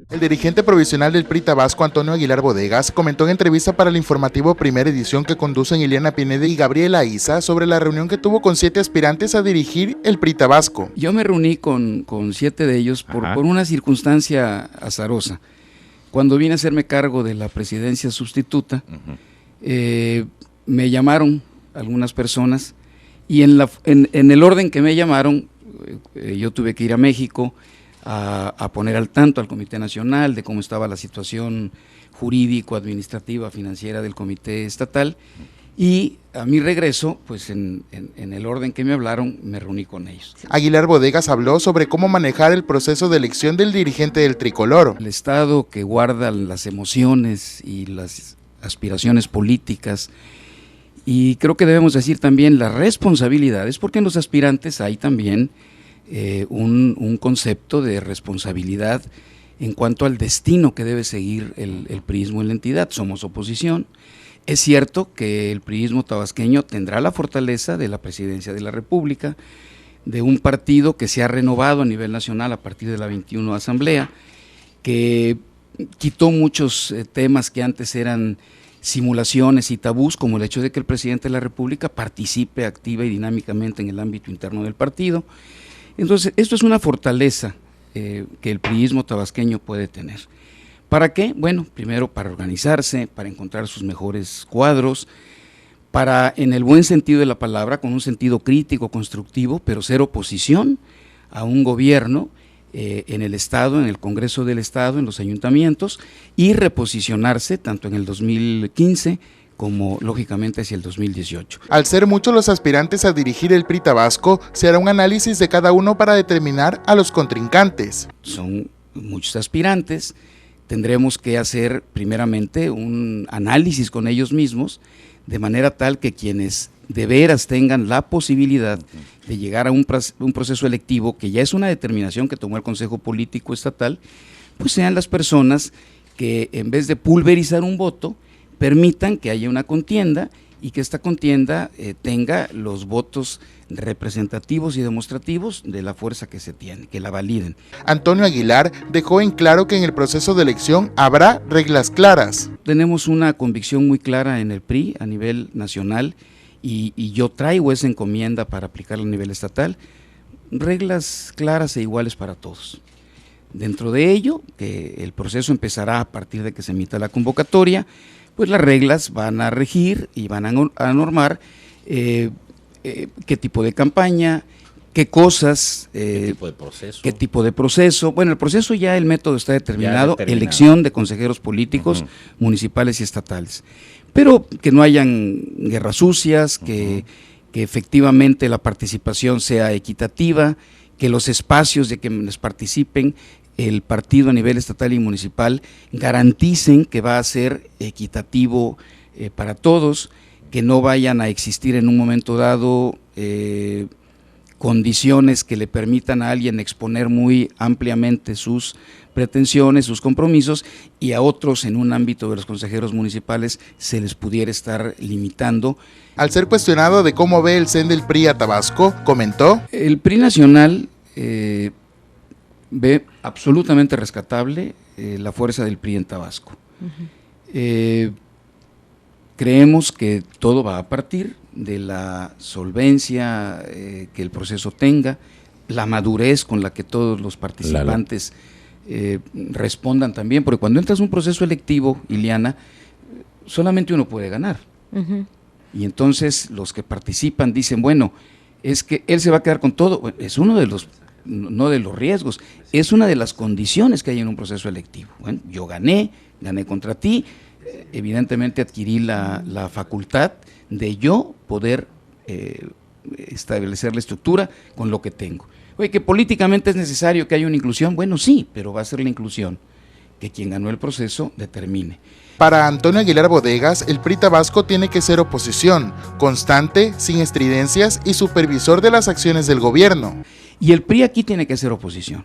El dirigente provisional del PRI Tabasco, Antonio Aguilar Bodegas, comentó en entrevista para el informativo Primera Edición que conducen Ileana Pineda y Gabriela Isa sobre la reunión que tuvo con 7 aspirantes a dirigir el PRI Tabasco. Yo me reuní con 7 de ellos por una circunstancia azarosa. Cuando vine a hacerme cargo de la presidencia sustituta, me llamaron algunas personas y en el orden que me llamaron, yo tuve que ir a México a poner al tanto al Comité Nacional de cómo estaba la situación jurídico, administrativa, financiera del Comité Estatal, y a mi regreso, pues en el orden que me hablaron, me reuní con ellos. Aguilar Bodegas habló sobre cómo manejar el proceso de elección del dirigente del tricolor. El Estado que guarda las emociones y las aspiraciones políticas, y creo que debemos decir también las responsabilidades, porque en los aspirantes hay también un concepto de responsabilidad en cuanto al destino que debe seguir el priismo en la entidad. Somos oposición. Es cierto que el priismo tabasqueño tendrá la fortaleza de la presidencia de la República, de un partido que se ha renovado a nivel nacional a partir de la 21 Asamblea, que quitó muchos temas que antes eran simulaciones y tabús, como el hecho de que el presidente de la República participe activa y dinámicamente en el ámbito interno del partido. Entonces, esto es una fortaleza que el priismo tabasqueño puede tener. ¿Para qué? Bueno, primero para organizarse, para encontrar sus mejores cuadros, para, en el buen sentido de la palabra, con un sentido crítico, constructivo, pero ser oposición a un gobierno en el Estado, en el Congreso del Estado, en los ayuntamientos, y reposicionarse tanto en el 2015 como lógicamente hacia el 2018. Al ser muchos los aspirantes a dirigir el PRI Tabasco, se hará un análisis de cada uno para determinar a los contrincantes. Son muchos aspirantes, tendremos que hacer primeramente un análisis con ellos mismos, de manera tal que quienes de veras tengan la posibilidad de llegar a un proceso electivo, que ya es una determinación que tomó el Consejo Político Estatal, pues sean las personas que en vez de pulverizar un voto, permitan que haya una contienda y que esta contienda tenga los votos representativos y demostrativos de la fuerza que se tiene, que la validen. Antonio Aguilar dejó en claro que en el proceso de elección habrá reglas claras. Tenemos una convicción muy clara en el PRI a nivel nacional y yo traigo esa encomienda para aplicarla a nivel estatal, reglas claras e iguales para todos. Dentro de ello, que el proceso empezará a partir de que se emita la convocatoria, pues las reglas van a regir y van a normar qué tipo de campaña, qué cosas, qué tipo de proceso. Bueno, el proceso ya, el método está determinado, elección de consejeros políticos municipales y estatales, pero que no hayan guerras sucias, que efectivamente la participación sea equitativa, que los espacios de quienes participen el partido a nivel estatal y municipal garanticen que va a ser equitativo para todos, que no vayan a existir en un momento dado condiciones que le permitan a alguien exponer muy ampliamente sus pretensiones, sus compromisos, y a otros en un ámbito de los consejeros municipales se les pudiera estar limitando. Al ser cuestionado de cómo ve el CEN del PRI a Tabasco, comentó: el PRI nacional ve absolutamente rescatable la fuerza del PRI en Tabasco. Creemos que todo va a partir de la solvencia que el proceso tenga, la madurez con la que todos los participantes respondan también, porque cuando entras a un proceso electivo, Ileana, solamente uno puede ganar. Y entonces los que participan dicen, bueno, es que él se va a quedar con todo. Bueno, es uno de los, no de los riesgos, es una de las condiciones que hay en un proceso electivo. Bueno, yo gané contra ti, evidentemente adquirí la facultad de yo poder establecer la estructura con lo que tengo. Oye, que políticamente es necesario que haya una inclusión, bueno, sí, pero va a ser la inclusión que quien ganó el proceso determine. Para Antonio Aguilar Bodegas, el PRI Tabasco tiene que ser oposición, constante, sin estridencias y supervisor de las acciones del gobierno. Y el PRI aquí tiene que ser oposición,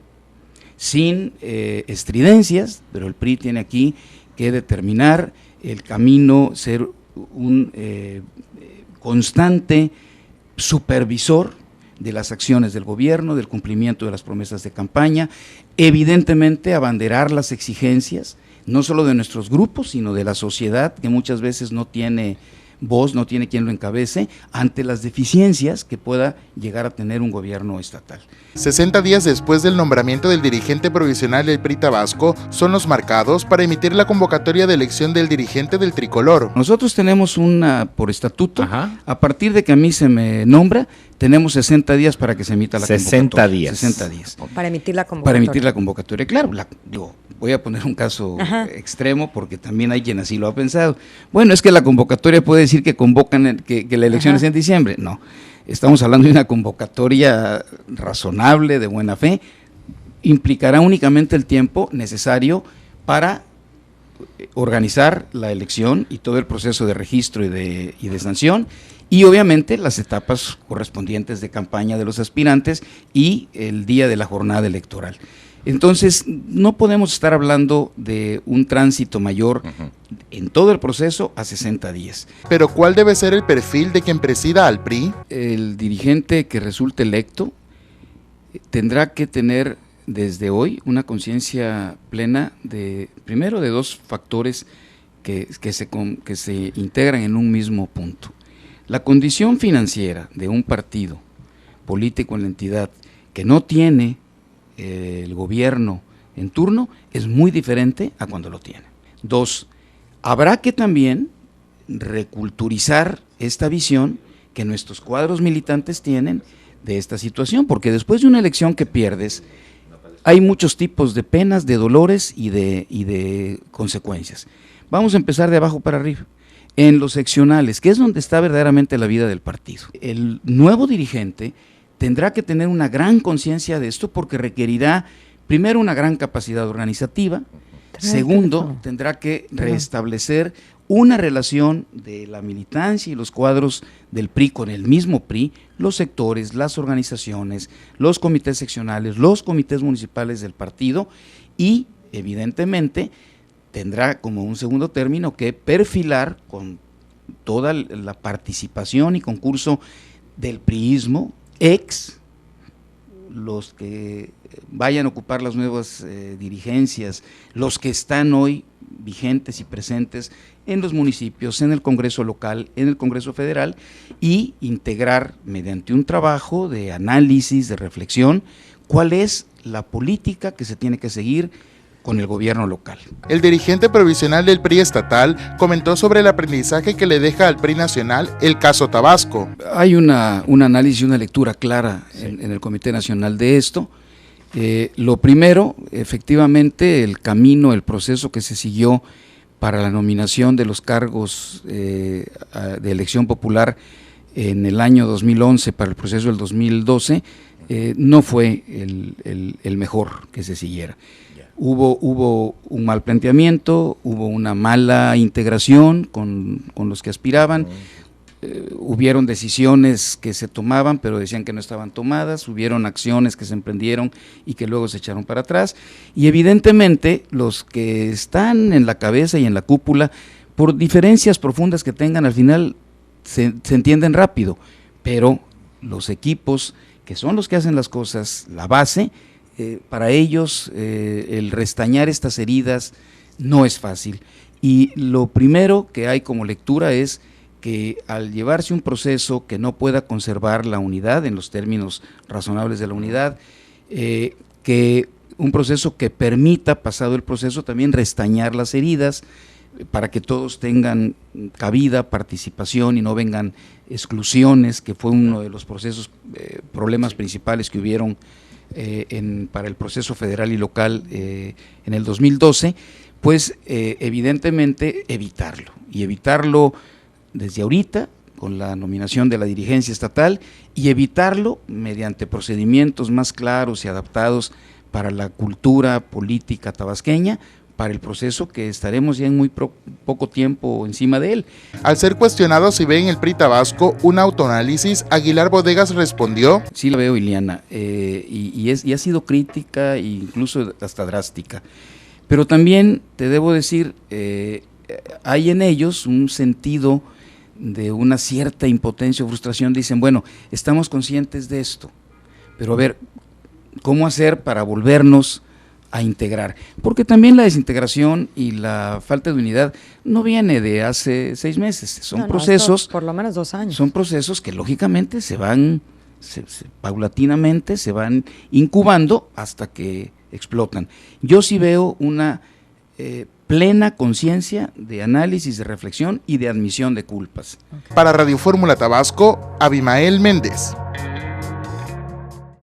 sin estridencias, pero el PRI tiene aquí que determinar el camino, ser un constante supervisor de las acciones del gobierno, del cumplimiento de las promesas de campaña, evidentemente abanderar las exigencias, no solo de nuestros grupos, sino de la sociedad, que muchas veces no tiene voz, no tiene quien lo encabece, ante las deficiencias que pueda llegar a tener un gobierno estatal. 60 días después del nombramiento del dirigente provisional del PRI Tabasco son los marcados para emitir la convocatoria de elección del dirigente del tricolor. Nosotros tenemos una, por estatuto, Ajá. a partir de que a mí se me nombra, tenemos 60 días para que se emita la 60 convocatoria. días. 60 días. Para emitir la convocatoria. Para emitir la convocatoria. Claro, voy a poner un caso extremo porque también hay quien así lo ha pensado. Bueno, es que la convocatoria puede decir que convocan, que la elección es en diciembre. No, estamos hablando de una convocatoria razonable, de buena fe, implicará únicamente el tiempo necesario para organizar la elección y todo el proceso de registro y de sanción, y obviamente las etapas correspondientes de campaña de los aspirantes y el día de la jornada electoral. Entonces, no podemos estar hablando de un tránsito mayor en todo el proceso a 60 días. Pero ¿cuál debe ser el perfil de quien presida al PRI? El dirigente que resulte electo tendrá que tener desde hoy una conciencia plena primero de dos factores que se integran en un mismo punto. La condición financiera de un partido político en la entidad que no tiene el gobierno en turno es muy diferente a cuando lo tiene. Dos, habrá que también reculturizar esta visión que nuestros cuadros militantes tienen de esta situación, porque después de una elección que pierdes, hay muchos tipos de penas, de dolores y de consecuencias. Vamos a empezar de abajo para arriba. En los seccionales, que es donde está verdaderamente la vida del partido. El nuevo dirigente tendrá que tener una gran conciencia de esto porque requerirá, primero, una gran capacidad organizativa, segundo, tendrá que restablecer una relación de la militancia y los cuadros del PRI con el mismo PRI, los sectores, las organizaciones, los comités seccionales, los comités municipales del partido y, evidentemente, tendrá como un segundo término que perfilar con toda la participación y concurso del priismo, los que vayan a ocupar las nuevas dirigencias, los que están hoy vigentes y presentes en los municipios, en el Congreso local, en el Congreso federal, y integrar mediante un trabajo de análisis, de reflexión, cuál es la política que se tiene que seguir con el gobierno local. El dirigente provisional del PRI estatal comentó sobre el aprendizaje que le deja al PRI nacional el caso Tabasco. Hay un análisis y una lectura clara en el Comité Nacional de esto. Lo primero, efectivamente, el camino, el proceso que se siguió para la nominación de los cargos de elección popular en el año 2011 para el proceso del 2012, no fue el mejor que se siguiera. Hubo un mal planteamiento, hubo una mala integración con los que aspiraban, hubieron decisiones que se tomaban pero decían que no estaban tomadas, hubieron acciones que se emprendieron y que luego se echaron para atrás, y evidentemente los que están en la cabeza y en la cúpula, por diferencias profundas que tengan, al final se entienden rápido, pero los equipos que son los que hacen las cosas, la base, para ellos el restañar estas heridas no es fácil, y lo primero que hay como lectura es que al llevarse un proceso que no pueda conservar la unidad en los términos razonables de la unidad, que un proceso que permita, pasado el proceso, también restañar las heridas para que todos tengan cabida, participación y no vengan exclusiones, que fue uno de los problemas principales que hubieron para el proceso federal y local en el 2012, pues evidentemente evitarlo desde ahorita con la nominación de la dirigencia estatal, y evitarlo mediante procedimientos más claros y adaptados para la cultura política tabasqueña, para el proceso que estaremos ya en muy poco tiempo encima de él. Al ser cuestionado si ve en el PRI Tabasco un autoanálisis, Aguilar Bodegas respondió: sí la veo, Iliana, y ha sido crítica e incluso hasta drástica, pero también te debo decir, hay en ellos un sentido de una cierta impotencia o frustración, dicen, bueno, estamos conscientes de esto, pero a ver, ¿cómo hacer para volvernos a integrar? Porque también la desintegración y la falta de unidad no viene de hace 6 meses, son procesos, por lo menos 2 años. Son procesos que lógicamente paulatinamente se van incubando hasta que explotan. Yo sí veo una plena conciencia de análisis, de reflexión y de admisión de culpas. Para Radio Fórmula Tabasco, Abimael Méndez.